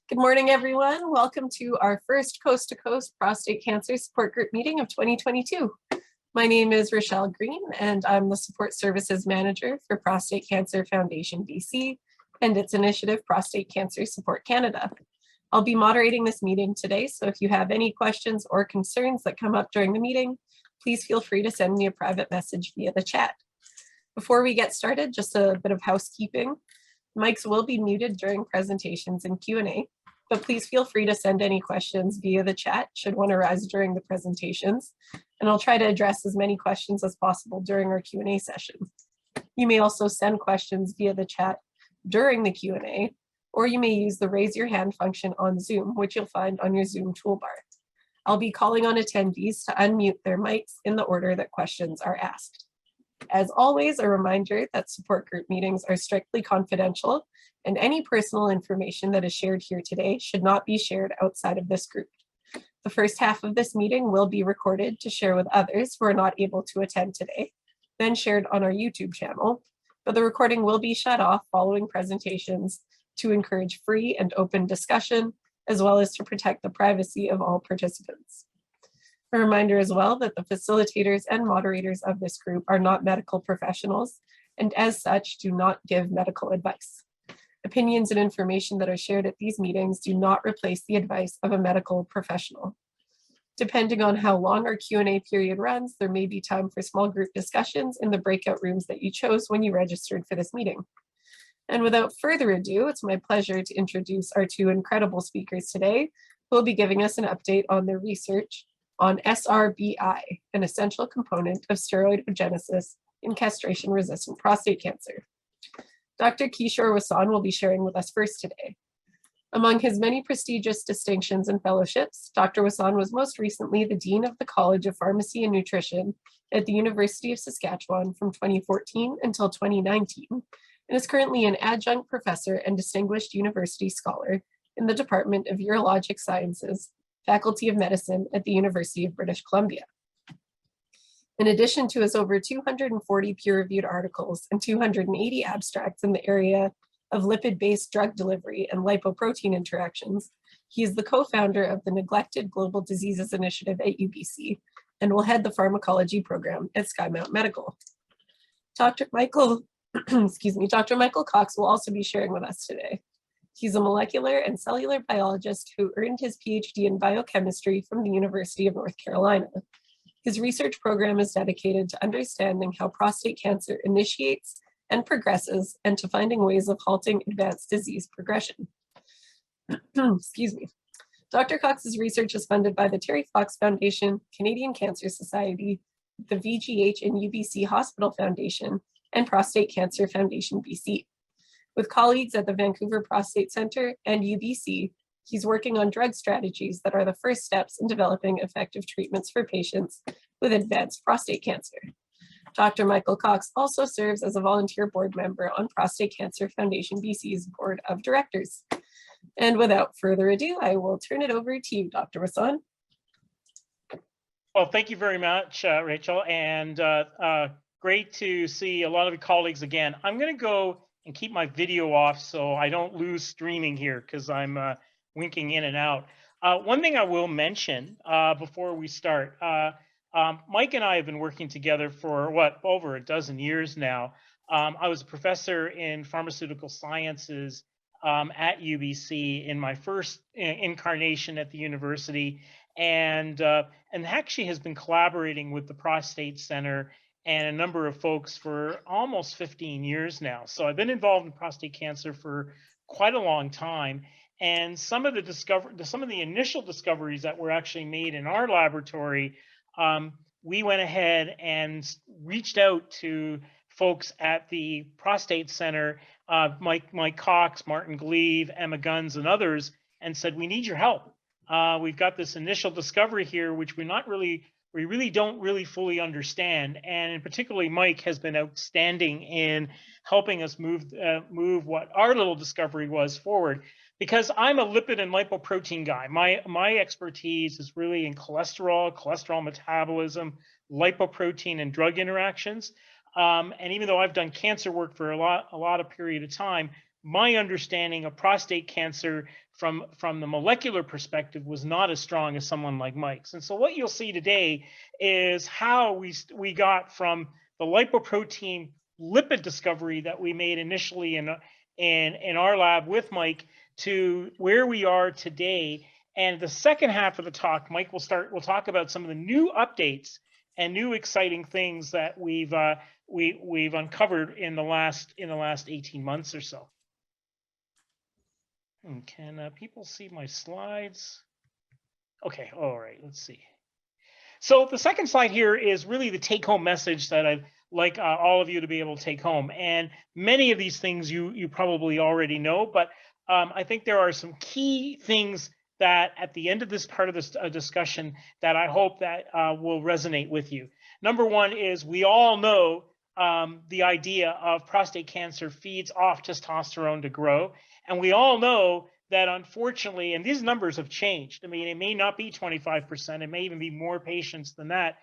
Good morning, everyone. Welcome to our first Coast to Coast Prostate Cancer Support Group meeting of 2022. My name is Rochelle Green, and I'm the Support Services Manager for Prostate Cancer Foundation BC and its initiative Prostate Cancer Support Canada. I'll be moderating this meeting today, so if you have any questions or concerns that come up during the meeting, please feel free to send me a private message via the chat. Before we get started, just a bit of housekeeping. Mics will be muted during presentations and Q&A, but please feel free to send any questions via the chat should one arise during the presentations, and I'll try to address as many questions as possible during our Q&A session. You may also send questions via the chat during the Q&A, or you may use the raise your hand function on Zoom, which you'll find on your Zoom toolbar. I'll be calling on attendees to unmute their mics in the order that questions are asked. As always, a reminder that support group meetings are strictly confidential, and any personal information that is shared here today should not be shared outside of this group. The first half of this meeting will be recorded to share with others who are not able to attend today, then shared on our YouTube channel, but the recording will be shut off following presentations to encourage free and open discussion, as well as to protect the privacy of all participants. A reminder as well that the facilitators and moderators of this group are not medical professionals, and as such do not give medical advice. Opinions and information that are shared at these meetings do not replace the advice of a medical professional. Depending on how long our Q&A period runs, there may be time for small group discussions in the breakout rooms that you chose when you registered for this meeting. And without further ado, it's my pleasure to introduce our two incredible speakers today, who will be giving us an update on their research on SRBI, an essential component of steroidogenesis in castration-resistant prostate cancer. Dr. Kishor Wasan will be sharing with us first today. Among his many prestigious distinctions and fellowships, Dr. Wasan was most recently the Dean of the College of Pharmacy and Nutrition at the University of Saskatchewan from 2014 until 2019, and is currently an adjunct professor and distinguished university scholar in the Department of Urologic Sciences, Faculty of Medicine at the University of British Columbia. In addition to his over 240 peer-reviewed articles and 280 abstracts in the area of lipid-based drug delivery and lipoprotein interactions, he is the co-founder of the Neglected Global Diseases Initiative at UBC and will head the pharmacology program at Skymount Medical. Dr. Michael Cox will also be sharing with us today. He's a molecular and cellular biologist who earned his Ph.D. in biochemistry from the University of North Carolina. His research program is dedicated to understanding how prostate cancer initiates and progresses, and to finding ways of halting advanced disease progression. Excuse me. Dr. Cox's research is funded by the Terry Fox Foundation, Canadian Cancer Society, the VGH and UBC Hospital Foundation, and Prostate Cancer Foundation BC. With colleagues at the Vancouver Prostate Center and UBC, he's working on drug strategies that are the first steps in developing effective treatments for patients with advanced prostate cancer. Dr. Michael Cox also serves as a volunteer board member on Prostate Cancer Foundation BC's Board of Directors. And without further ado, I will turn it over to you, Dr. Wasan. Well, thank you very much, Rachel, and great to see a lot of your colleagues again. I'm going to go and keep my video off so I don't lose streaming here because I'm winking in and out. One thing I will mention before we start, Mike and I have been working together for over a dozen years now. I was a professor in pharmaceutical sciences at UBC in my first incarnation at the university, and actually has been collaborating with the Prostate Center and a number of folks for almost 15 years now. So I've been involved in prostate cancer for quite a long time. And some of the initial discoveries that were actually made in our laboratory, we went ahead and reached out to folks at the Prostate Center, Mike Cox, Martin Gleave, Emma Guns, and others, and said, we need your help. We've got this initial discovery here, which we really don't really fully understand. And particularly Mike has been outstanding in helping us move what our little discovery was forward. Because I'm a lipid and lipoprotein guy. My expertise is really in cholesterol metabolism, lipoprotein and drug interactions. And even though I've done cancer work for a lot of period of time, my understanding of prostate cancer from the molecular perspective was not as strong as someone like Mike's. And so what you'll see today is how we got from the lipoprotein lipid discovery that we made initially in our lab with Mike to where we are today. And the second half of the talk, Mike will talk about some of the new updates and new exciting things that we've uncovered in the last 18 months or so. And can people see my slides? Okay, all right, let's see. So the second slide here is really the take-home message that I'd like all of you to be able to take home. And many of these things you probably already know, but I think there are some key things that at the end of this part of this discussion that I hope that will resonate with you. Number one is we all know the idea of prostate cancer feeds off testosterone to grow. And we all know that unfortunately, and these numbers have changed. I mean, it may not be 25%, it may even be more patients than that,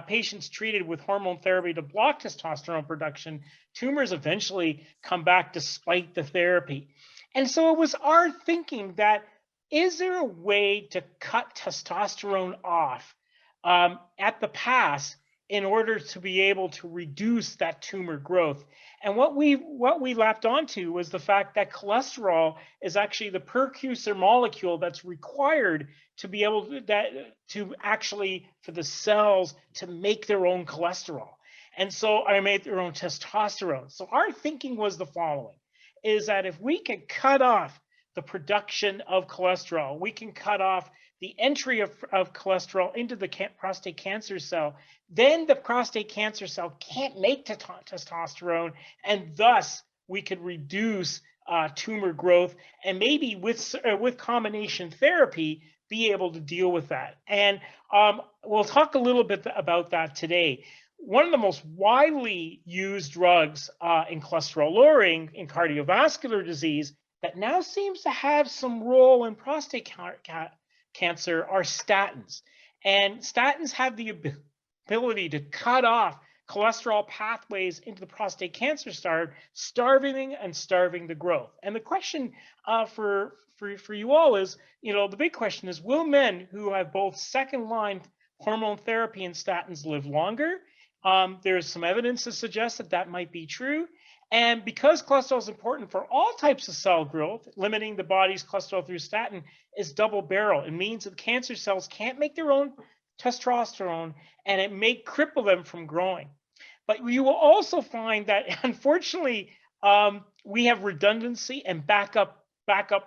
patients treated with hormone therapy to block testosterone production, tumors eventually come back despite the therapy. And so it was our thinking that, is there a way to cut testosterone off at the pass in order to be able to reduce that tumor growth? And what we lapped onto was the fact that cholesterol is actually the precursor molecule that's required to be able to actually for the cells to make their own cholesterol. And so I made their own testosterone. So our thinking was the following, is that if we could cut off the production of cholesterol, we can cut off the entry of cholesterol into the prostate cancer cell, then the prostate cancer cell can't make testosterone, and thus we could reduce tumor growth, and maybe with combination therapy be able to deal with that. And we'll talk a little bit about that today. One of the most widely used drugs in cholesterol lowering in cardiovascular disease that now seems to have some role in prostate cancer are statins. And statins have the ability to cut off cholesterol pathways into the prostate cancer starving the growth. And the question for you all is, the big question is, will men who have both second-line hormone therapy and statins live longer? There's some evidence to suggest that that might be true. And because cholesterol is important for all types of cell growth, limiting the body's cholesterol through statin is double barrel. It means that cancer cells can't make their own testosterone, and it may cripple them from growing. But you will also find that, unfortunately, we have redundancy and backup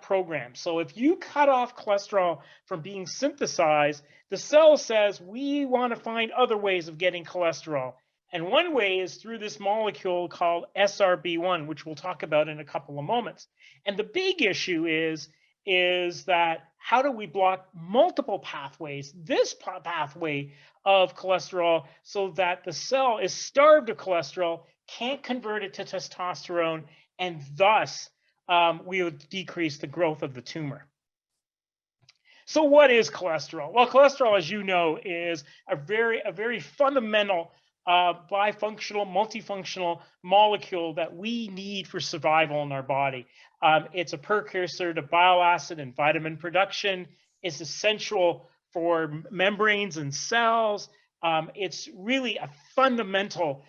programs. So if you cut off cholesterol from being synthesized, the cell says, we want to find other ways of getting cholesterol. And one way is through this molecule called SRB1, which we'll talk about in a couple of moments. And the big issue is that how do we block multiple pathways, this pathway of cholesterol, so that the cell is starved of cholesterol, can't convert it to testosterone, and thus we would decrease the growth of the tumor. So what is cholesterol? Well, cholesterol, as you know, is a very fundamental bifunctional, multifunctional molecule that we need for survival in our body. It's a precursor to bile acid and vitamin production. It's essential for membranes and cells. It's really a fundamental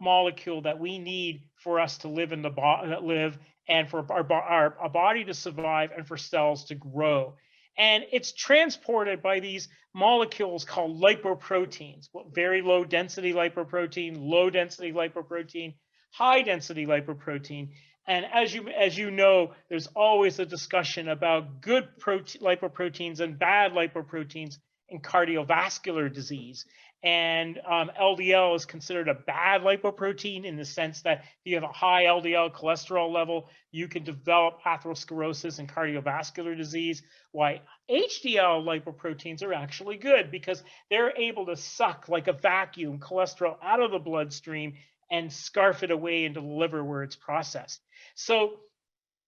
molecule that we need for us to live and for our body to survive and for cells to grow. And it's transported by these molecules called lipoproteins, very low density lipoprotein, low density lipoprotein, high density lipoprotein. And as you know, there's always a discussion about good lipoproteins and bad lipoproteins in cardiovascular disease. And LDL is considered a bad lipoprotein in the sense that if you have a high LDL cholesterol level, you can develop atherosclerosis and cardiovascular disease. Why HDL lipoproteins are actually good, because they're able to suck like a vacuum cholesterol out of the bloodstream and scarf it away into the liver where it's processed. So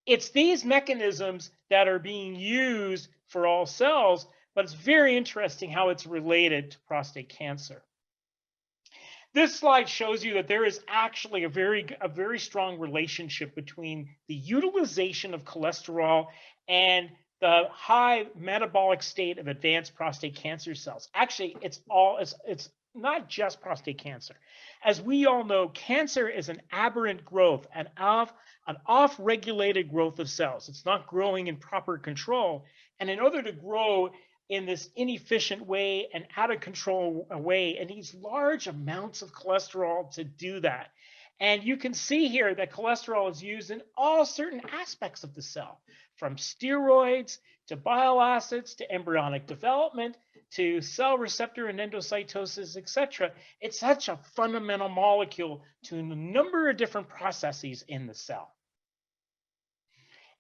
it's these mechanisms that are being used for all cells, but it's very interesting how it's related to prostate cancer. This slide shows you that there is actually a very strong relationship between the utilization of cholesterol and the high metabolic state of advanced prostate cancer cells. Actually, it's not just prostate cancer. As we all know, cancer is an aberrant growth and an off-regulated growth of cells. It's not growing in proper control. And in order to grow in this inefficient way and out of control way, it needs large amounts of cholesterol to do that. And you can see here that cholesterol is used in all certain aspects of the cell, from steroids to bile acids to embryonic development to cell receptor and endocytosis, etc. It's such a fundamental molecule to a number of different processes in the cell.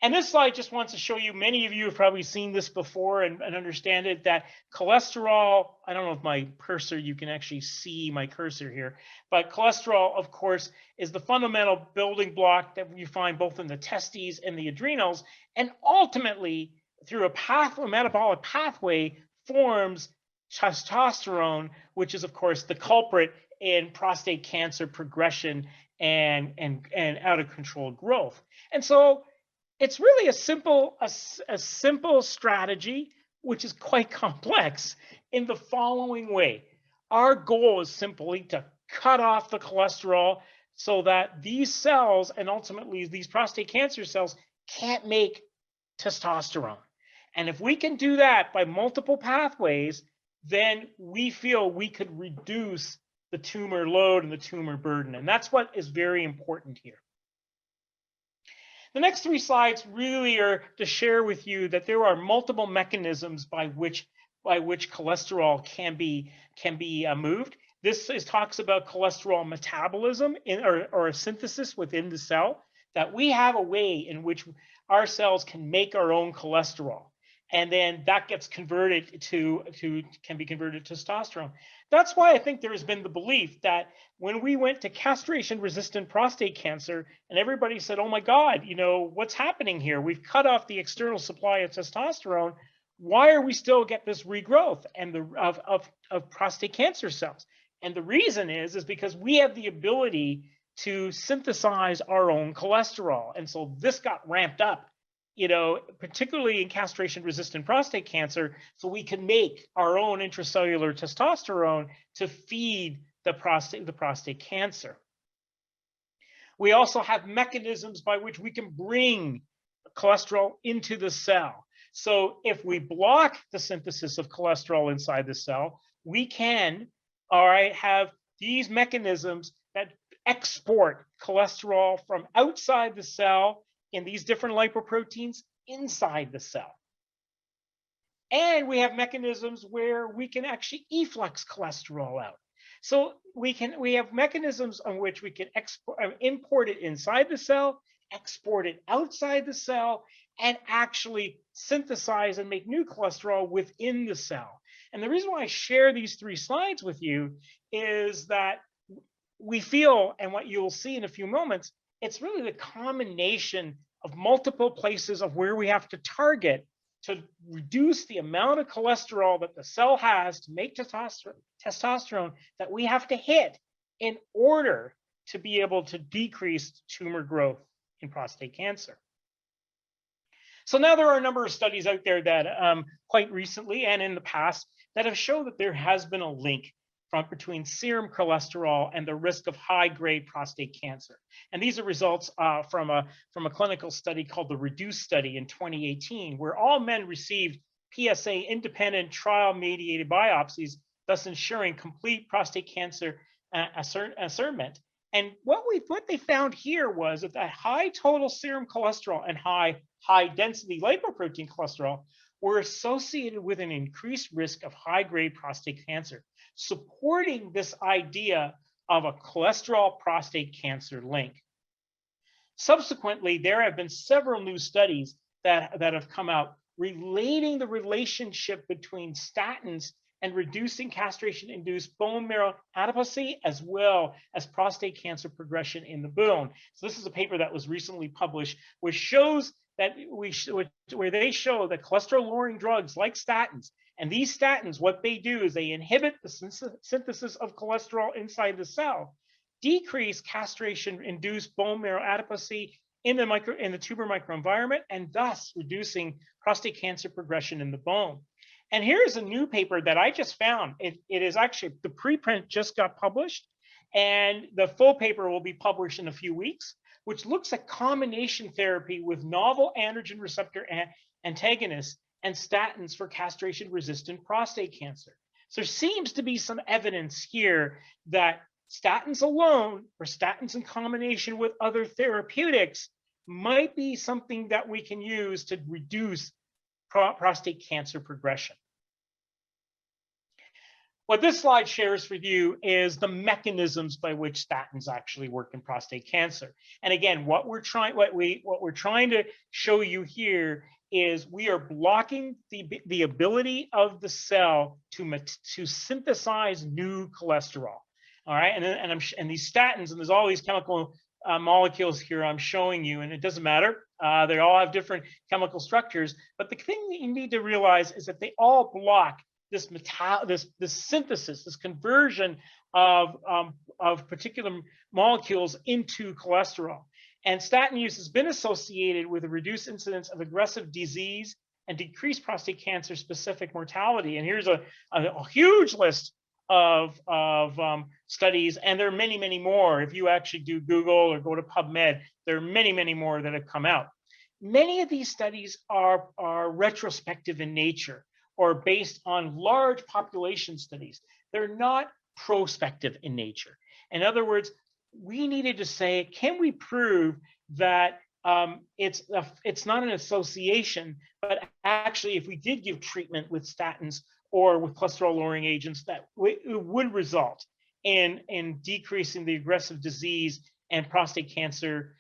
And this slide just wants to show you, many of you have probably seen this before and understand it, that cholesterol, I don't know if my cursor, you can actually see my cursor here, but cholesterol, of course, is the fundamental building block that you find both in the testes and the adrenals, and ultimately, through a metabolic pathway, forms testosterone, which is, of course, the culprit in prostate cancer progression and out of control growth. And so it's really a simple strategy, which is quite complex, in the following way. Our goal is simply to cut off the cholesterol so that these cells, and ultimately these prostate cancer cells, can't make testosterone. And if we can do that by multiple pathways, then we feel we could reduce the tumor load and the tumor burden. And that's what is very important here. The next three slides really are to share with you that there are multiple mechanisms by which cholesterol can be moved. This talks about cholesterol metabolism or a synthesis within the cell, that we have a way in which our cells can make our own cholesterol. And then that gets converted can be converted to testosterone. That's why I think there has been the belief that when we went to castration-resistant prostate cancer and everybody said, oh my God, what's happening here? We've cut off the external supply of testosterone. Why are we still get this regrowth of prostate cancer cells? And the reason is because we have the ability to synthesize our own cholesterol. And so this got ramped up, particularly in castration-resistant prostate cancer, so we can make our own intracellular testosterone to feed the prostate cancer. We also have mechanisms by which we can bring cholesterol into the cell. So if we block the synthesis of cholesterol inside the cell, we can, have these mechanisms that export cholesterol from outside the cell in these different lipoproteins inside the cell. And we have mechanisms where we can actually efflux cholesterol out. So we have mechanisms on which we can import it inside the cell, export it outside the cell, and actually synthesize and make new cholesterol within the cell. And the reason why I share these three slides with you is that we feel, and what you'll see in a few moments, it's really the combination of multiple places of where we have to target to reduce the amount of cholesterol that the cell has to make testosterone that we have to hit in order to be able to decrease tumor growth in prostate cancer. So now there are a number of studies out there that quite recently and in the past that have shown that there has been a link between serum cholesterol and the risk of high-grade prostate cancer. And these are results from a clinical study called the REDUCE study in 2018, where all men received PSA independent trial-mediated biopsies, thus ensuring complete prostate cancer ascertainment. And what they found here was that the high total serum cholesterol and high density lipoprotein cholesterol were associated with an increased risk of high-grade prostate cancer, supporting this idea of a cholesterol prostate cancer link. Subsequently, there have been several new studies that have come out relating the relationship between statins and reducing castration-induced bone marrow adiposity, as well as prostate cancer progression in the bone. So this is a paper that was recently published, which shows that where they show that cholesterol-lowering drugs like statins, and these statins, what they do is they inhibit the synthesis of cholesterol inside the cell, decrease castration-induced bone marrow adiposity in the tumor microenvironment, and thus reducing prostate cancer progression in the bone. And here's a new paper that I just found. It is actually, the preprint just got published, and the full paper will be published in a few weeks, which looks at combination therapy with novel androgen receptor antagonists and statins for castration-resistant prostate cancer. So there seems to be some evidence here that statins alone or statins in combination with other therapeutics might be something that we can use to reduce prostate cancer progression. What this slide shares with you is the mechanisms by which statins actually work in prostate cancer. And again, what we're trying to show you here is we are blocking the ability of the cell to synthesize new cholesterol. All right, and these statins, and there's all these chemical molecules here I'm showing you, and it doesn't matter. They all have different chemical structures, but the thing that you need to realize is that they all block this synthesis, this conversion of particular molecules into cholesterol. And statin use has been associated with a reduced incidence of aggressive disease and decreased prostate cancer specific mortality. And here's a huge list of studies, and there are many, many more. If you actually do Google or go to PubMed, there are many, many more that have come out. Many of these studies are retrospective in nature or based on large population studies. They're not prospective in nature. In other words, we needed to say, can we prove that it's not an association, but actually if we did give treatment with statins or with cholesterol-lowering agents, that it would result in decreasing the aggressive disease and prostate cancer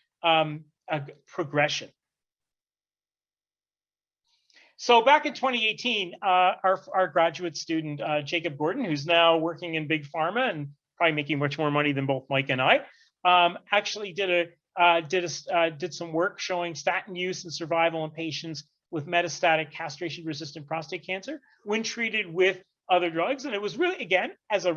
progression. So back in 2018, our graduate student, Jacob Gordon, who's now working in big pharma and probably making much more money than both Mike and I, actually did some work showing statin use and survival in patients with metastatic castration-resistant prostate cancer when treated with other drugs. And it was really, again, as a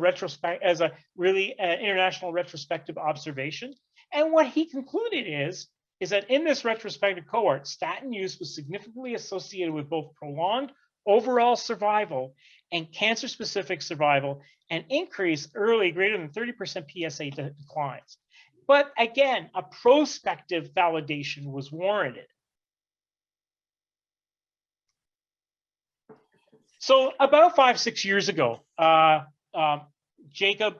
really international retrospective observation. And what he concluded is that in this retrospective cohort, statin use was significantly associated with both prolonged overall survival and cancer-specific survival, and increased early greater than 30% PSA declines. But again, a prospective validation was warranted. So about 5-6 years ago, Jacob,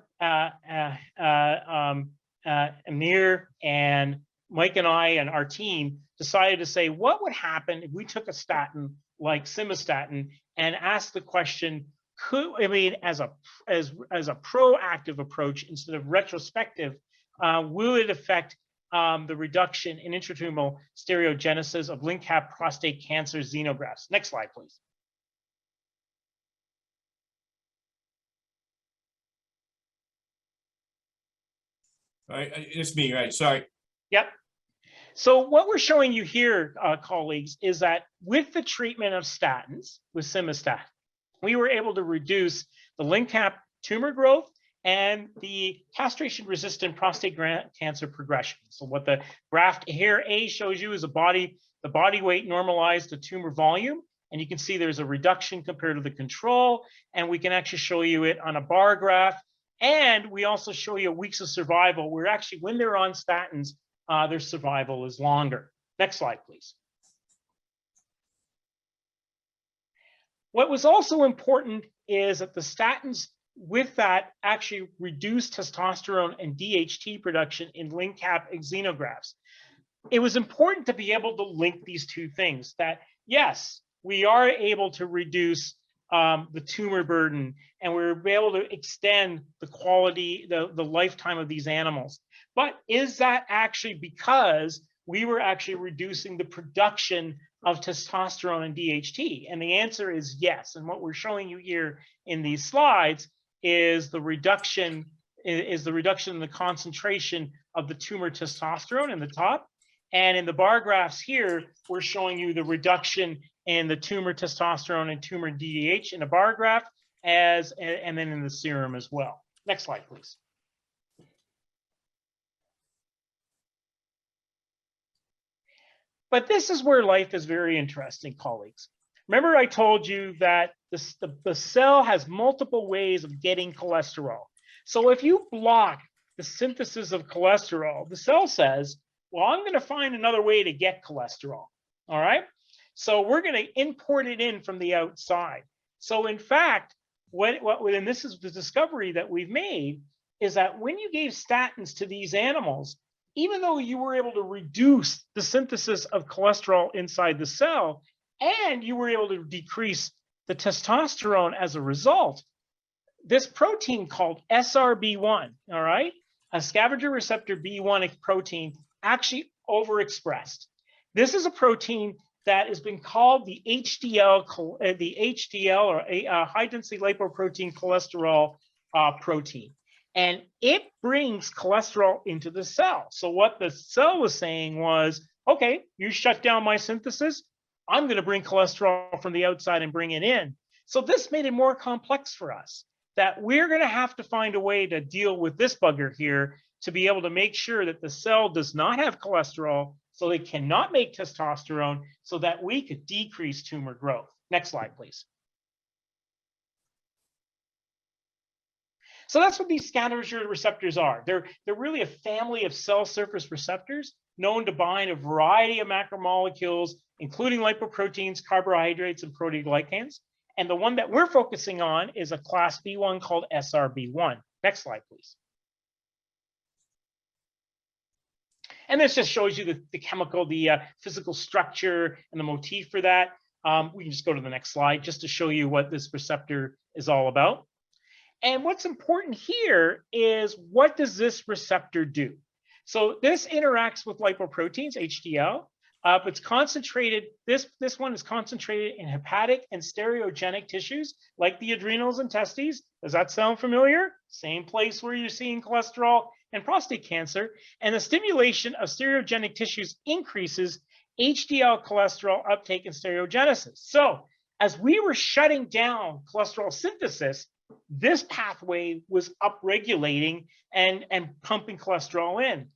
Amir, and Mike and I and our team decided to say, what would happen if we took a statin like Simvastatin and asked the question, as a proactive approach instead of retrospective, will it affect the reduction in intratumoral steroidogenesis of LNCAP prostate cancer xenografts? Next slide, please. All right, it's me, right? Sorry. Yep. So what we're showing you here, colleagues, is that with the treatment of statins, with Simvastatin, we were able to reduce the LNCAP tumor growth and the castration-resistant prostate cancer progression. So what the graph here A shows you is the body weight normalized to tumor volume, and you can see there's a reduction compared to the control, and we can actually show you it on a bar graph. And we also show you weeks of survival, where actually when they're on statins, their survival is longer. Next slide, please. What was also important is that the statins with that actually reduced testosterone and DHT production in LNCAP xenografts. It was important to be able to link these two things, that yes, we are able to reduce the tumor burden, and we're able to extend the quality, the lifetime of these animals. But is that actually because we were actually reducing the production of testosterone and DHT? And the answer is yes. And what we're showing you here in these slides is the reduction in the concentration of the tumor testosterone in the top, And in the bar graphs here, we're showing you the reduction in the tumor testosterone and tumor DDH in a bar graph, and then in the serum as well. Next slide, please. But this is where life is very interesting, colleagues. Remember I told you that the cell has multiple ways of getting cholesterol. So if you block the synthesis of cholesterol, the cell says, well, I'm going to find another way to get cholesterol, all right? So we're going to import it in from the outside. So in fact, and this is the discovery that we've made, is that when you gave statins to these animals, even though you were able to reduce the synthesis of cholesterol inside the cell, and you were able to decrease the testosterone as a result, this protein called SRB1, all right, a scavenger receptor B1 protein, actually overexpressed. This is a protein that has been called the HDL or high density lipoprotein cholesterol protein. And it brings cholesterol into the cell. So what the cell was saying was, okay, you shut down my synthesis, I'm going to bring cholesterol from the outside and bring it in. So this made it more complex for us, that we're going to have to find a way to deal with this bugger here to be able to make sure that the cell does not have cholesterol, so it cannot make testosterone, so that we could decrease tumor growth. Next slide, please. So that's what these scavenger receptors are. They're really a family of cell surface receptors known to bind a variety of macromolecules, including lipoproteins, carbohydrates, and proteoglycans. And the one that we're focusing on is a class B1 called SRB1. Next slide, please. And this just shows you the chemical, the physical structure and the motif for that. We can just go to the next slide just to show you what this receptor is all about. And what's important here is, what does this receptor do? So this interacts with lipoproteins, HDL. It's concentrated, this one is concentrated in hepatic and steroidogenic tissues like the adrenals and testes. Does that sound familiar? Same place where you're seeing cholesterol and prostate cancer. And the stimulation of steroidogenic tissues increases HDL cholesterol uptake and steroidogenesis. So as we were shutting down cholesterol synthesis, this pathway was upregulating and pumping cholesterol in.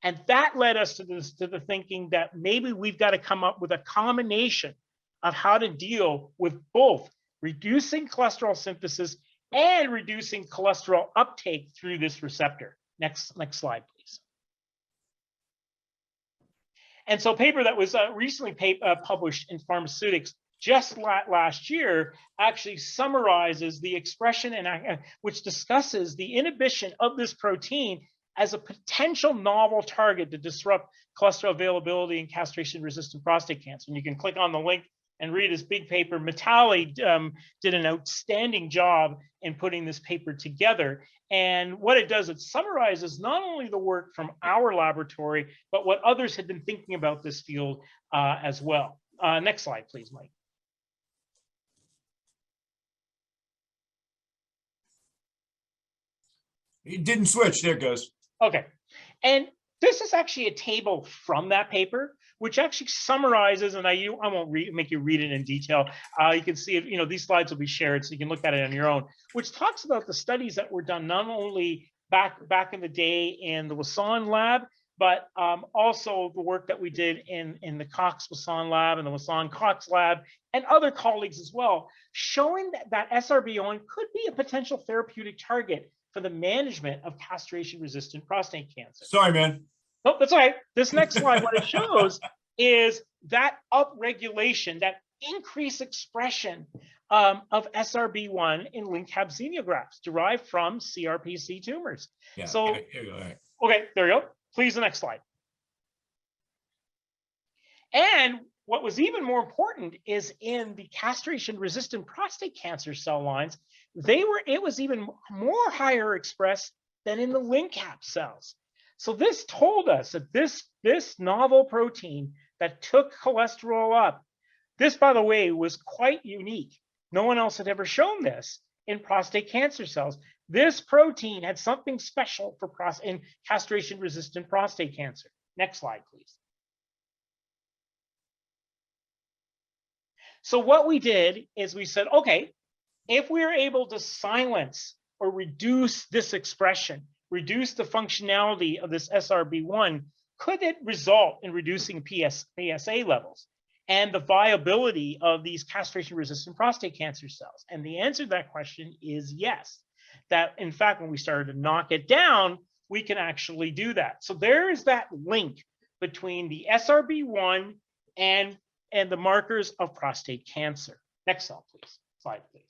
And that led us to the thinking that maybe we've got to come up with a combination of how to deal with both reducing cholesterol synthesis and reducing cholesterol uptake through this receptor. Next slide, please. And so a paper that was recently published in Pharmaceutics just last year actually summarizes the expression and which discusses the inhibition of this protein as a potential novel target to disrupt cholesterol availability in castration-resistant prostate cancer. And you can click on the link and read this big paper. Mitali did an outstanding job in putting this paper together. And what it does, it summarizes not only the work from our laboratory, but what others had been thinking about this field as well. Next slide, please, Mike. It didn't switch. There it goes. Okay. And this is actually a table from that paper, which actually summarizes, and I won't make you read it in detail. You can see it, these slides will be shared, so you can look at it on your own, which talks about the studies that were done not only back in the day in the Wasan lab, but also the work that we did in the Cox-Wasan lab and the Wasan-Cox lab and other colleagues as well, showing that SRB1 could be a potential therapeutic target for the management of castration-resistant prostate cancer. Sorry, man. Oh, that's all right. This next slide, what it shows is that upregulation, that increased expression of SRB1 in LNCAP xenografts derived from CRPC tumors. Yeah. So, here you go. All right. okay, there you go. Please, the next slide. And what was even more important is in the castration-resistant prostate cancer cell lines, it was even more higher expressed than in the LNCAP cells. So this told us that this novel protein that took cholesterol up, this, by the way, was quite unique. No one else had ever shown this in prostate cancer cells. This protein had something special for in castration-resistant prostate cancer. Next slide, please. So what we did is we said, okay, if we're able to silence or reduce this expression, reduce the functionality of this SRB1, could it result in reducing PSA levels and the viability of these castration-resistant prostate cancer cells? And the answer to that question is yes. That, in fact, when we started to knock it down, we can actually do that. So there is that link between the SRB1 and the markers of prostate cancer. Next slide, please.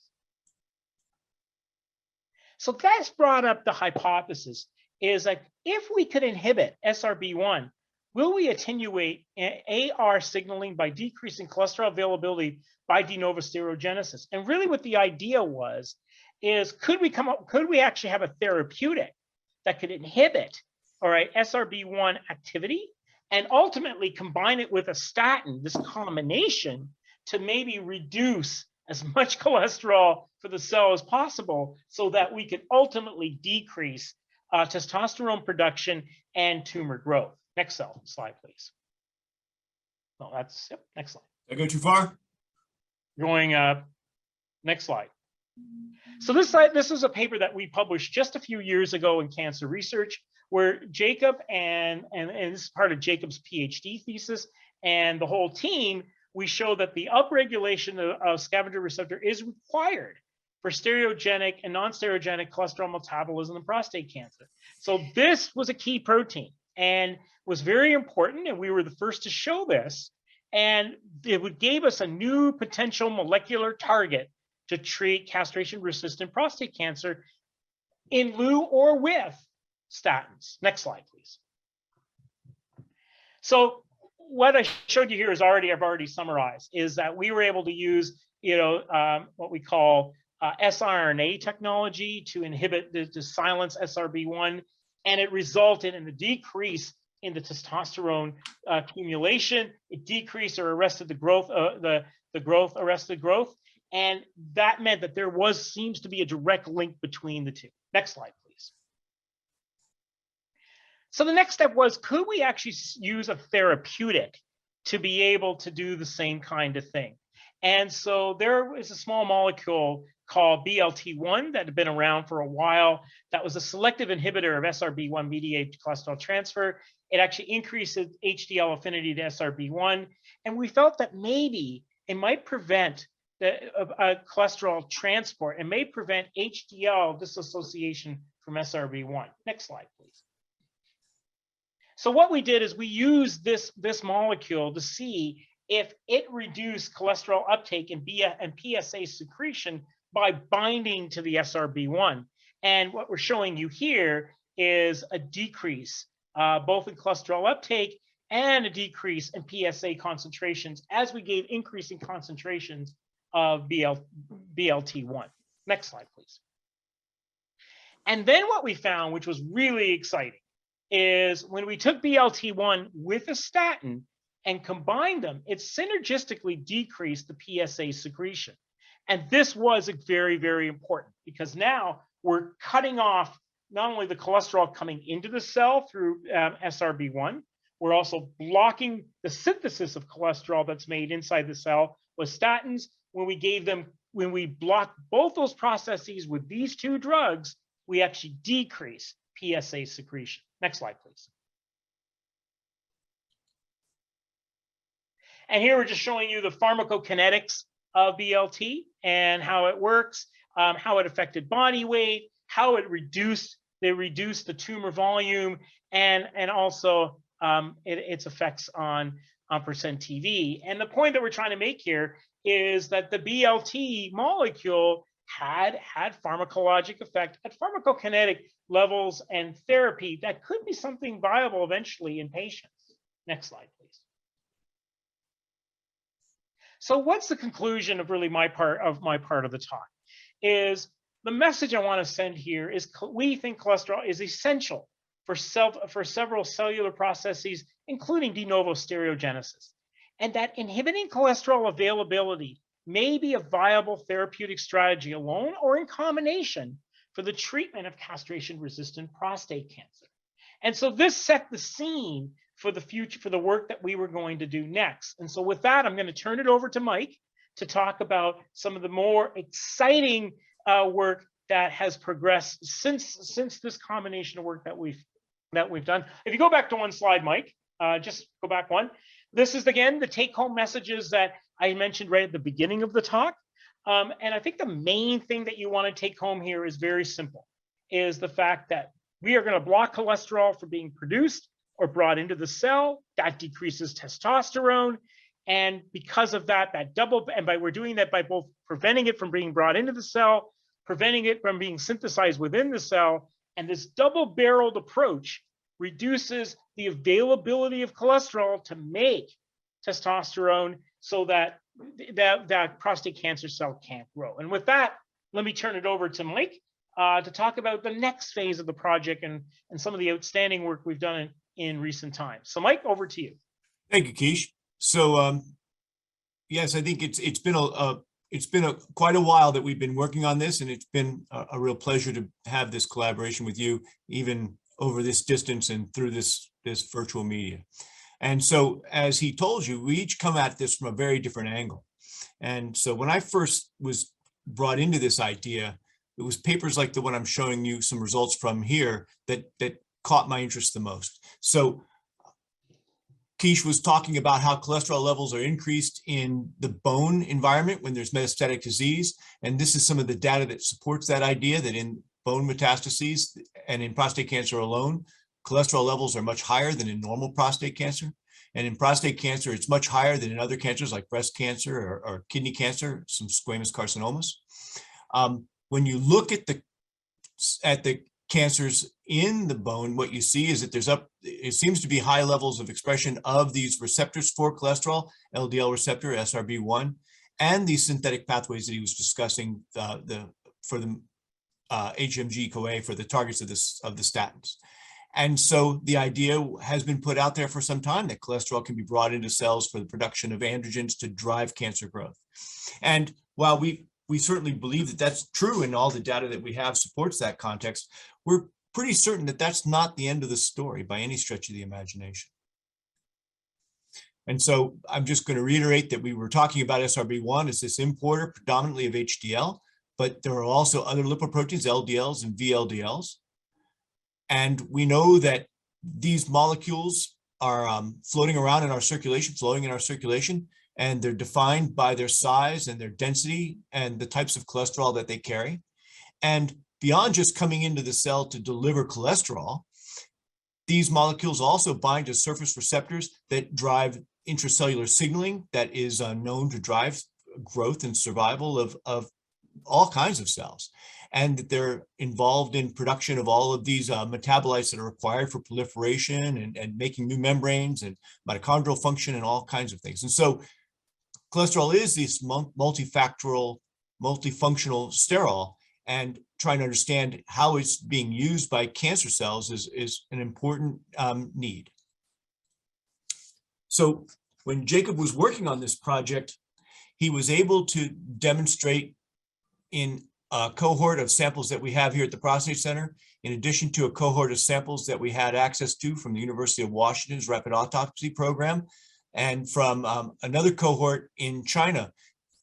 So that's brought up the hypothesis is like, if we could inhibit SRB1, will we attenuate AR signaling by decreasing cholesterol availability by de novo steroidogenesis? And really what the idea was, is could we actually have a therapeutic that could inhibit, all right, SRB1 activity and ultimately combine it with a statin, this combination, to maybe reduce as much cholesterol for the cell as possible so that we could ultimately decrease testosterone production and tumor growth. Next slide, please. No, that's, yep, next slide. Did I go too far? Going up, next slide. So this is a paper that we published just a few years ago in Cancer Research, where Jacob and this is part of Jacob's Ph.D. thesis and the whole team, we show that the upregulation of scavenger receptor is required for steroidogenic and non-steroidogenic cholesterol metabolism in prostate cancer. So this was a key protein and was very important, and we were the first to show this, and it gave us a new potential molecular target to treat castration-resistant prostate cancer in lieu or with statins. Next slide, please. So what I showed you here is I've already summarized, is that we were able to use, what we call siRNA technology to inhibit, to silence SRB1, and it resulted in a decrease in the testosterone accumulation. It decreased or arrested the growth, arrested growth, and that meant that there seems to be a direct link between the two. Next slide, please. So the next step was, could we actually use a therapeutic to be able to do the same kind of thing? And so there is a small molecule called BLT1 that had been around for a while. That was a selective inhibitor of SRB1 mediated cholesterol transfer. It actually increases HDL affinity to SRB1. And we felt that maybe it might prevent the cholesterol transport and may prevent HDL dissociation from SRB1. Next slide, please. So what we did is we used this molecule to see if it reduced cholesterol uptake and PSA secretion by binding to the SRB1. And what we're showing you here is a decrease both in cholesterol uptake and a decrease in PSA concentrations as we gave increasing concentrations of BLT1. Next slide, please. And then what we found, which was really exciting, is when we took BLT1 with a statin and combined them, it synergistically decreased the PSA secretion. And this was very, very important because now we're cutting off not only the cholesterol coming into the cell through SRB1, we're also blocking the synthesis of cholesterol that's made inside the cell with statins. When we block both those processes with these two drugs, we actually decrease PSA secretion. Next slide, please. And here we're just showing you the pharmacokinetics of BLT and how it works, how it affected body weight, how it reduced the tumor volume, and also its effects on percent TV. And the point that we're trying to make here is that the BLT molecule had pharmacologic effect at pharmacokinetic levels and therapy that could be something viable eventually in patients. Next slide, please. So what's the conclusion of really my part of the talk? Is the message I want to send here is we think cholesterol is essential for several cellular processes, including de novo steroidogenesis, and that inhibiting cholesterol availability may be a viable therapeutic strategy alone or in combination for the treatment of castration-resistant prostate cancer. And so this set the scene for the future, for the work that we were going to do next. And so with that, I'm going to turn it over to Mike to talk about some of the more exciting work that has progressed since this combination of work that we've done. If you go back to one slide, Mike, just go back one. This is, again, the take-home messages that I mentioned right at the beginning of the talk. And I think the main thing that you want to take home here is very simple, is the fact that we are going to block cholesterol from being produced or brought into the cell. That decreases testosterone. And because of that, we're doing that by both preventing it from being brought into the cell, preventing it from being synthesized within the cell. And this double-barreled approach reduces the availability of cholesterol to make testosterone so that that prostate cancer cell can't grow. And with that, let me turn it over to Mike to talk about the next phase of the project and some of the outstanding work we've done in recent times. So Mike, over to you. Thank you, Kish. So yes, I think it's been quite a while that we've been working on this, and it's been a real pleasure to have this collaboration with you, even over this distance and through this virtual media. And so, as he told you, we each come at this from a very different angle. And so when I first was brought into this idea, it was papers like the one I'm showing you some results from here that caught my interest the most. So Kish was talking about how cholesterol levels are increased in the bone environment when there's metastatic disease. And this is some of the data that supports that idea, that in bone metastases and in prostate cancer alone, cholesterol levels are much higher than in normal prostate cancer. And in prostate cancer, it's much higher than in other cancers like breast cancer or kidney cancer, some squamous carcinomas. When you look at the cancers in the bone, what you see is that it seems to be high levels of expression of these receptors for cholesterol, LDL receptor, SRB1, and these synthetic pathways that he was discussing for the HMG-CoA for the targets of the statins. And so the idea has been put out there for some time that cholesterol can be brought into cells for the production of androgens to drive cancer growth. And while we certainly believe that that's true and all the data that we have supports that context, we're pretty certain that that's not the end of the story by any stretch of the imagination. And so I'm just going to reiterate that we were talking about SRB1 as this importer predominantly of HDL, but there are also other lipoproteins, LDLs and VLDLs. And we know that these molecules are flowing in our circulation, and they're defined by their size and their density and the types of cholesterol that they carry. And beyond just coming into the cell to deliver cholesterol, these molecules also bind to surface receptors that drive intracellular signaling that is known to drive growth and survival of all kinds of cells. And that they're involved in production of all of these metabolites that are required for proliferation and making new membranes and mitochondrial function and all kinds of things. And so cholesterol is this multifunctional sterol, and trying to understand how it's being used by cancer cells is an important need. So when Jacob was working on this project, he was able to demonstrate in a cohort of samples that we have here at the Prostate Center, in addition to a cohort of samples that we had access to from the University of Washington's rapid autopsy program, and from another cohort in China,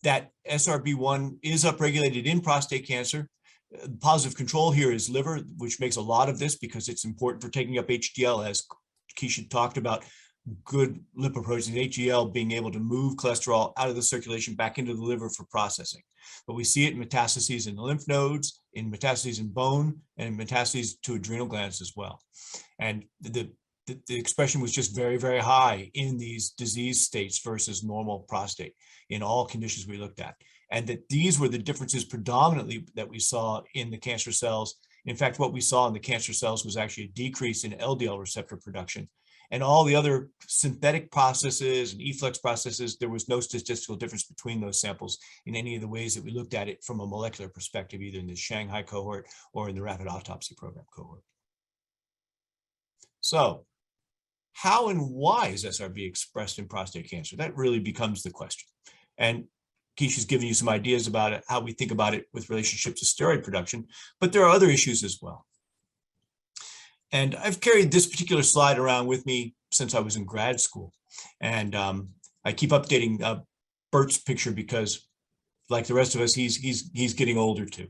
that SRB1 is upregulated in prostate cancer. Positive control here is liver, which makes a lot of this because it's important for taking up HDL, as Keisha talked about. Good lipoproteins, HDL, being able to move cholesterol out of the circulation back into the liver for processing. But we see it in metastases in the lymph nodes, in metastases in bone, and in metastases to adrenal glands as well. And the expression was just very, very high in these disease states versus normal prostate in all conditions we looked at. And that these were the differences predominantly that we saw in the cancer cells. In fact, what we saw in the cancer cells was actually a decrease in LDL receptor production. And all the other synthetic processes and efflux processes, there was no statistical difference between those samples in any of the ways that we looked at it from a molecular perspective, either in the Shanghai cohort or in the rapid autopsy program cohort. So how and why is SRB expressed in prostate cancer? That really becomes the question. And Keisha's given you some ideas about it, how we think about it with relationship to steroid production, but there are other issues as well. And I've carried this particular slide around with me since I was in grad school. And I keep updating Bert's picture because, like the rest of us, he's getting older too,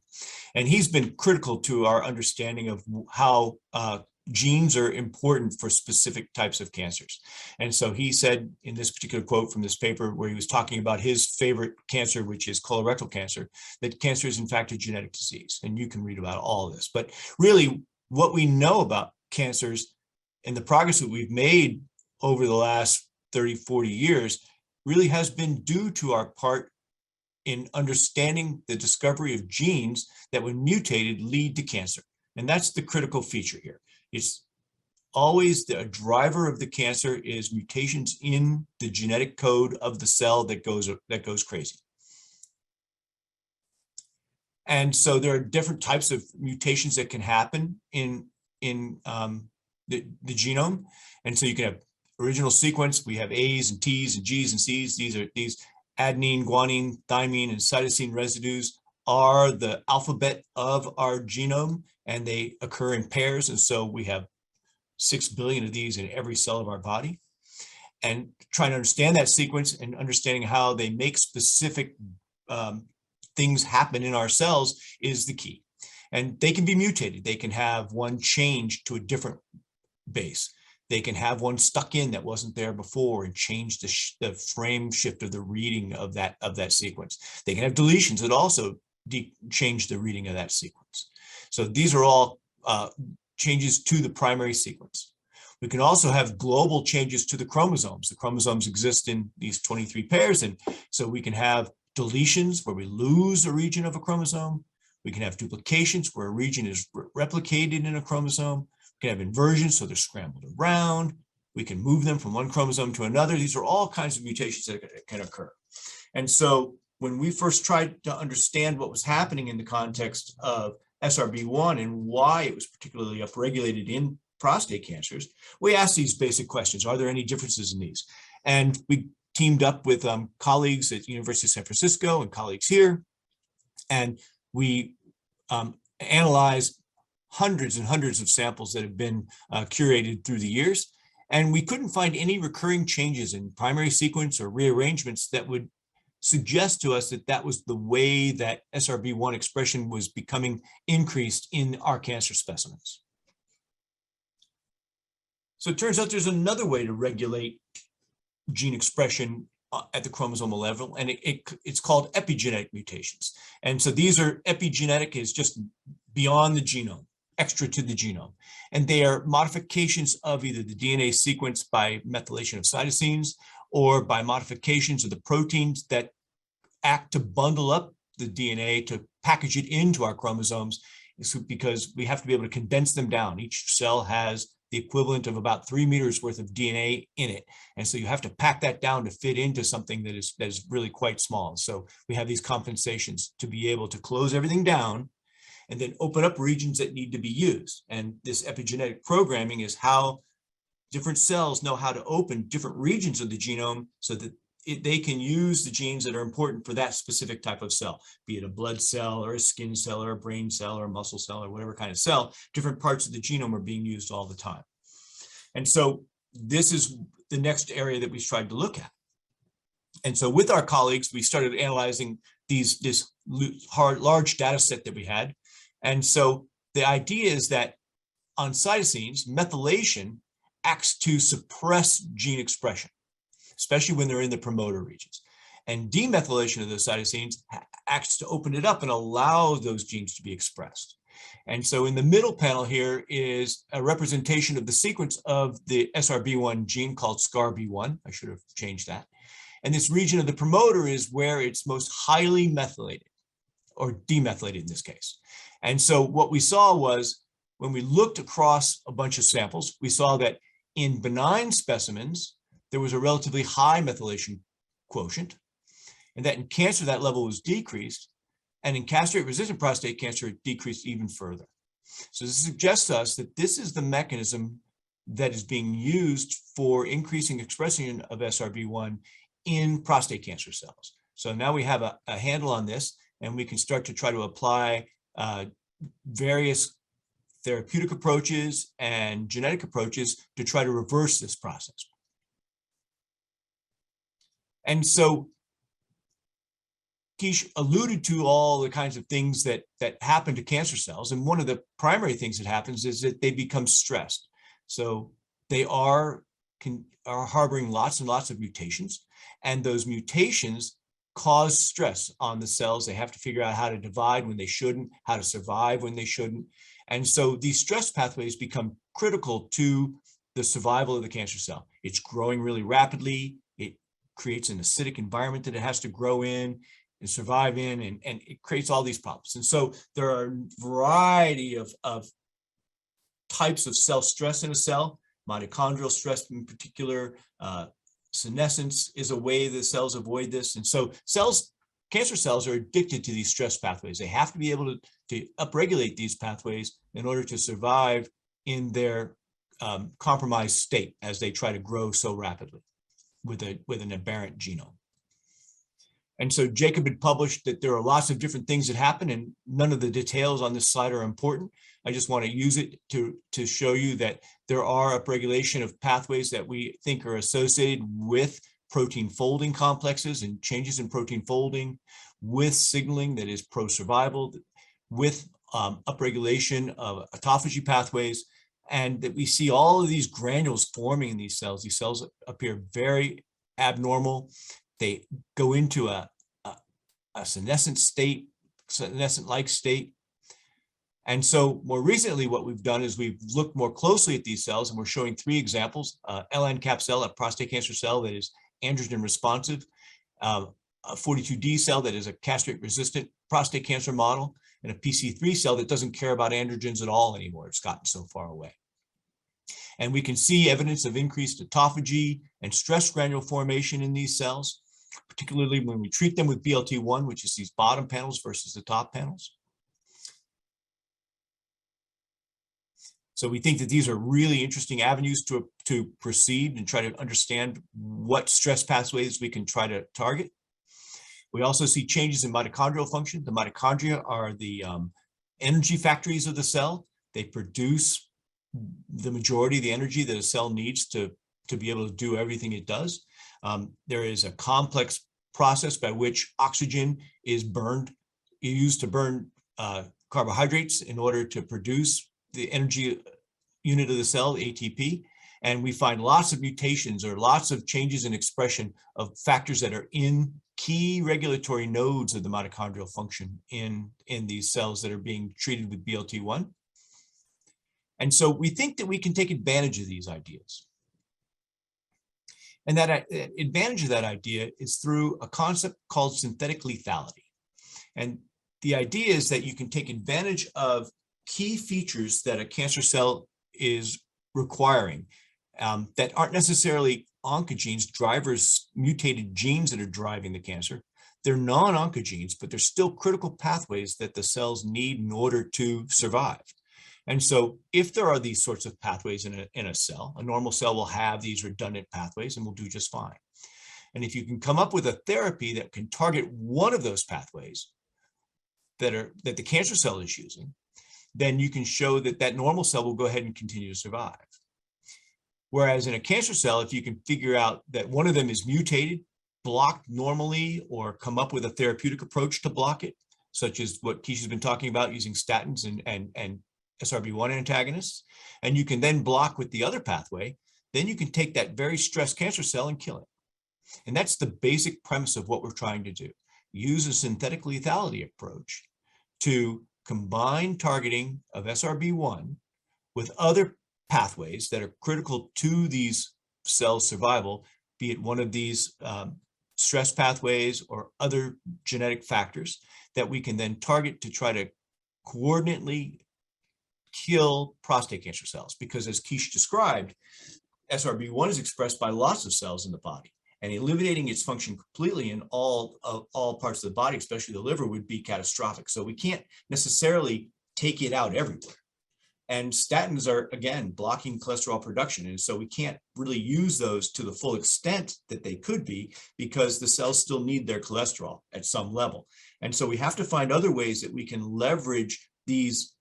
and he's been critical to our understanding of how genes are important for specific types of cancers. And so he said in this particular quote from this paper, where he was talking about his favorite cancer, which is colorectal cancer, that cancer is in fact a genetic disease. And you can read about all of this. But really, what we know about cancers and the progress that we've made over the last 30, 40 years really has been due to our part in understanding the discovery of genes that, when mutated, lead to cancer. And that's the critical feature here. It's always the driver of the cancer is mutations in the genetic code of the cell that goes crazy. And so there are different types of mutations that can happen in the genome. And so you can have original sequence. We have A's and T's and G's and C's. These adenine, guanine, thymine, and cytosine residues are the alphabet of our genome, and they occur in pairs. And so we have 6 billion of these in every cell of our body. And trying to understand that sequence and understanding how they make specific things happen in our cells is the key. And they can be mutated. They can have one change to a different base. They can have one stuck in that wasn't there before and change the frame shift of the reading of that sequence. They can have deletions that also change the reading of that sequence. So these are all changes to the primary sequence. We can also have global changes to the chromosomes. The chromosomes exist in these 23 pairs, and so we can have deletions where we lose a region of a chromosome. We can have duplications where a region is replicated in a chromosome. We can have inversions, so they're scrambled around. We can move them from one chromosome to another. These are all kinds of mutations that can occur. And so when we first tried to understand what was happening in the context of SRB1 and why it was particularly upregulated in prostate cancers, we asked these basic questions. Are there any differences in these? And we teamed up with colleagues at the University of San Francisco and colleagues here, and we analyzed hundreds and hundreds of samples that have been curated through the years, and we couldn't find any recurring changes in primary sequence or rearrangements that would suggest to us that that was the way that SRB1 expression was becoming increased in our cancer specimens. So it turns out there's another way to regulate gene expression at the chromosomal level, and it's called epigenetic mutations. And so these are epigenetic, is just beyond the genome, extra to the genome. And they are modifications of either the DNA sequence by methylation of cytosines or by modifications of the proteins that act to bundle up the DNA to package it into our chromosomes, because we have to be able to condense them down. Each cell has the equivalent of about 3 meters worth of DNA in it. And so you have to pack that down to fit into something that is really quite small. So we have these compensations to be able to close everything down and then open up regions that need to be used. And this epigenetic programming is how different cells know how to open different regions of the genome so that they can use the genes that are important for that specific type of cell, be it a blood cell or a skin cell or a brain cell or a muscle cell or whatever kind of cell. Different parts of the genome are being used all the time. And so this is the next area that we tried to look at. And so with our colleagues, we started analyzing this large data set that we had. And so the idea is that on cytosines, methylation acts to suppress gene expression, especially when they're in the promoter regions. And demethylation of those cytosines acts to open it up and allow those genes to be expressed. And so in the middle panel here is a representation of the sequence of the SRB1 gene called SCARB1. I should have changed that. And this region of the promoter is where it's most highly methylated, or demethylated in this case. And so what we saw was, when we looked across a bunch of samples, we saw that in benign specimens, there was a relatively high methylation quotient, and that in cancer, that level was decreased, and in castrate-resistant prostate cancer, it decreased even further. So this suggests to us that this is the mechanism that is being used for increasing expression of SRB1 in prostate cancer cells. So now we have a handle on this, and we can start to try to apply various therapeutic approaches and genetic approaches to try to reverse this process. And so Kish alluded to all the kinds of things that happen to cancer cells. And one of the primary things that happens is that they become stressed. So they are harboring lots and lots of mutations. And those mutations cause stress on the cells. They have to figure out how to divide when they shouldn't, how to survive when they shouldn't. And so these stress pathways become critical to the survival of the cancer cell. It's growing really rapidly. It creates an acidic environment that it has to grow in and survive in, and it creates all these problems. And so there are a variety of types of cell stress in a cell, mitochondrial stress in particular. Senescence is a way the cells avoid this. And so cancer cells are addicted to these stress pathways. They have to be able to upregulate these pathways in order to survive in their compromised state as they try to grow so rapidly with an aberrant genome. And so Jacob had published that there are lots of different things that happen, and none of the details on this slide are important. I just want to use it to show you that there are upregulation of pathways that we think are associated with protein folding complexes and changes in protein folding, with signaling that is pro-survival, with upregulation of autophagy pathways, and that we see all of these granules forming in these cells. These cells appear very abnormal. They go into a senescent state, senescent-like state. And so more recently, what we've done is we've looked more closely at these cells, and we're showing 3 examples: LNCAP cell, a prostate cancer cell that is androgen responsive, a 42D cell that is a castrate-resistant prostate cancer model, and a PC3 cell that doesn't care about androgens at all anymore. It's gotten so far away. And we can see evidence of increased autophagy and stress granule formation in these cells, particularly when we treat them with BLT1, which is these bottom panels versus the top panels. So we think that these are really interesting avenues to proceed and try to understand what stress pathways we can try to target. We also see changes in mitochondrial function. The mitochondria are the energy factories of the cell. They produce the majority of the energy that a cell needs to be able to do everything it does. There is a complex process by which oxygen is used to burn carbohydrates in order to produce the energy unit of the cell, ATP. And we find lots of mutations or lots of changes in expression of factors that are in key regulatory nodes of the mitochondrial function in these cells that are being treated with BLT1. And so we think that we can take advantage of these ideas. And that advantage of that idea is through a concept called synthetic lethality. And the idea is that you can take advantage of key features that a cancer cell is requiring that aren't necessarily oncogenes, drivers, mutated genes that are driving the cancer. They're non-oncogenes, but they're still critical pathways that the cells need in order to survive. And so if there are these sorts of pathways in a cell, a normal cell will have these redundant pathways and will do just fine. And if you can come up with a therapy that can target one of those pathways that the cancer cell is using, then you can show that that normal cell will go ahead and continue to survive. Whereas in a cancer cell, if you can figure out that one of them is mutated, blocked normally, or come up with a therapeutic approach to block it, such as what Kish has been talking about using statins and SRB1 antagonists, and you can then block with the other pathway, then you can take that very stressed cancer cell and kill it. And that's the basic premise of what we're trying to do. Use a synthetic lethality approach to combine targeting of SRB1 with other pathways that are critical to these cells' survival, be it one of these stress pathways or other genetic factors that we can then target to try to coordinately kill prostate cancer cells. Because as Kish described, SRB1 is expressed by lots of cells in the body, and eliminating its function completely in all parts of the body, especially the liver, would be catastrophic. So we can't necessarily take it out everywhere. And statins are, again, blocking cholesterol production. And so we can't really use those to the full extent that they could be, because the cells still need their cholesterol at some level. And so we have to find other ways that we can leverage these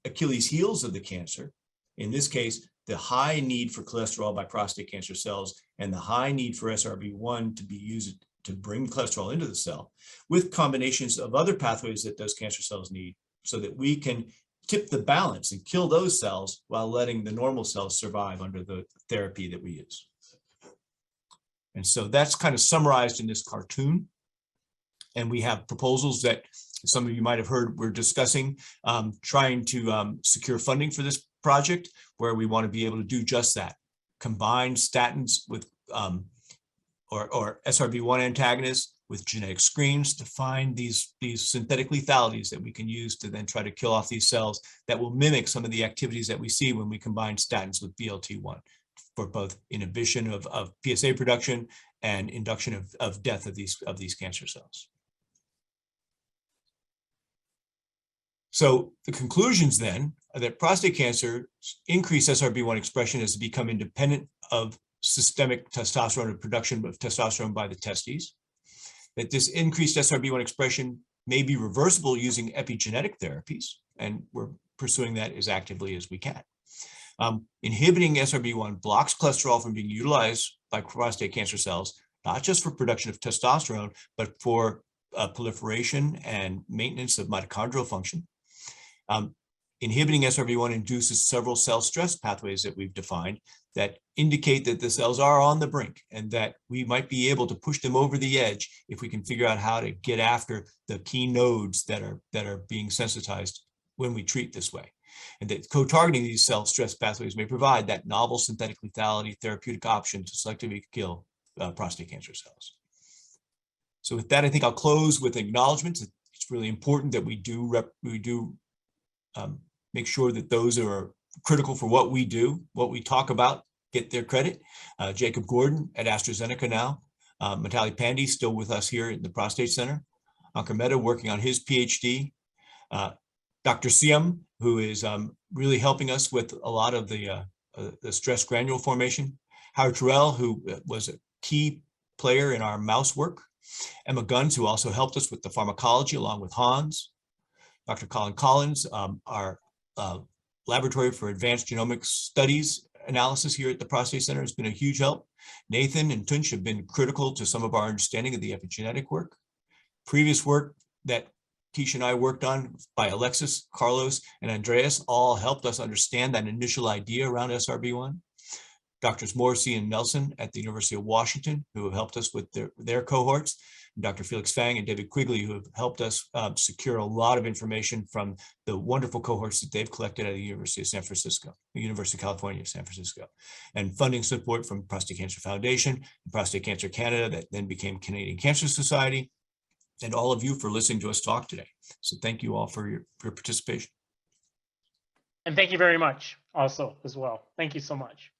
Achilles heels of the cancer, in this case, the high need for cholesterol by prostate cancer cells and the high need for SRB1 to be used to bring cholesterol into the cell with combinations of other pathways that those cancer cells need so that we can tip the balance and kill those cells while letting the normal cells survive under the therapy that we use. And so that's kind of summarized in this cartoon. And we have proposals that some of you might have heard we're discussing, trying to secure funding for this project, where we want to be able to do just that. Combine statins with or SRB1 antagonists with genetic screens to find these synthetic lethalities that we can use to then try to kill off these cells that will mimic some of the activities that we see when we combine statins with BLT1 for both inhibition of PSA production and induction of death of these cancer cells. So the conclusions then are that prostate cancer increased SRB1 expression has become independent of systemic testosterone and production of testosterone by the testes, that this increased SRB1 expression may be reversible using epigenetic therapies, and we're pursuing that as actively as we can. Inhibiting SRB1 blocks cholesterol from being utilized by prostate cancer cells, not just for production of testosterone, but for proliferation and maintenance of mitochondrial function. Inhibiting SRB1 induces several cell stress pathways that we've defined that indicate that the cells are on the brink and that we might be able to push them over the edge if we can figure out how to get after the key nodes that are being sensitized when we treat this way. And that co-targeting these cell stress pathways may provide that novel synthetic lethality therapeutic option to selectively kill prostate cancer cells. So with that, I think I'll close with acknowledgments. It's really important that we do make sure that those who are critical for what we do, what we talk about, get their credit. Jacob Gordon at AstraZeneca now, Mitali Pandey still with us here at the Prostate Center, Ankur Mehta working on his Ph.D., Dr. Siam, who is really helping us with a lot of the stress granule formation, Howard Terrell, who was a key player in our mouse work, Emma Guns, who also helped us with the pharmacology along with Hans, Dr. Colin Collins, our Laboratory for Advanced Genomics Studies analysis here at the Prostate Center has been a huge help. Nathan and Tunch have been critical to some of our understanding of the epigenetic work. Previous work that Keisha and I worked on by Alexis, Carlos, and Andreas all helped us understand that initial idea around SRB1. Drs. Morrissey and Nelson at the University of Washington, who have helped us with their cohorts, and Dr. Felix Fang and David Quigley, who have helped us secure a lot of information from the wonderful cohorts that they've collected at the University of San Francisco, the University of California, San Francisco, and funding support from Prostate Cancer Foundation, and Prostate Cancer Canada, that then became Canadian Cancer Society, and all of you for listening to us talk today. So thank you all for your participation. And thank you very much also as well. Thank you so much.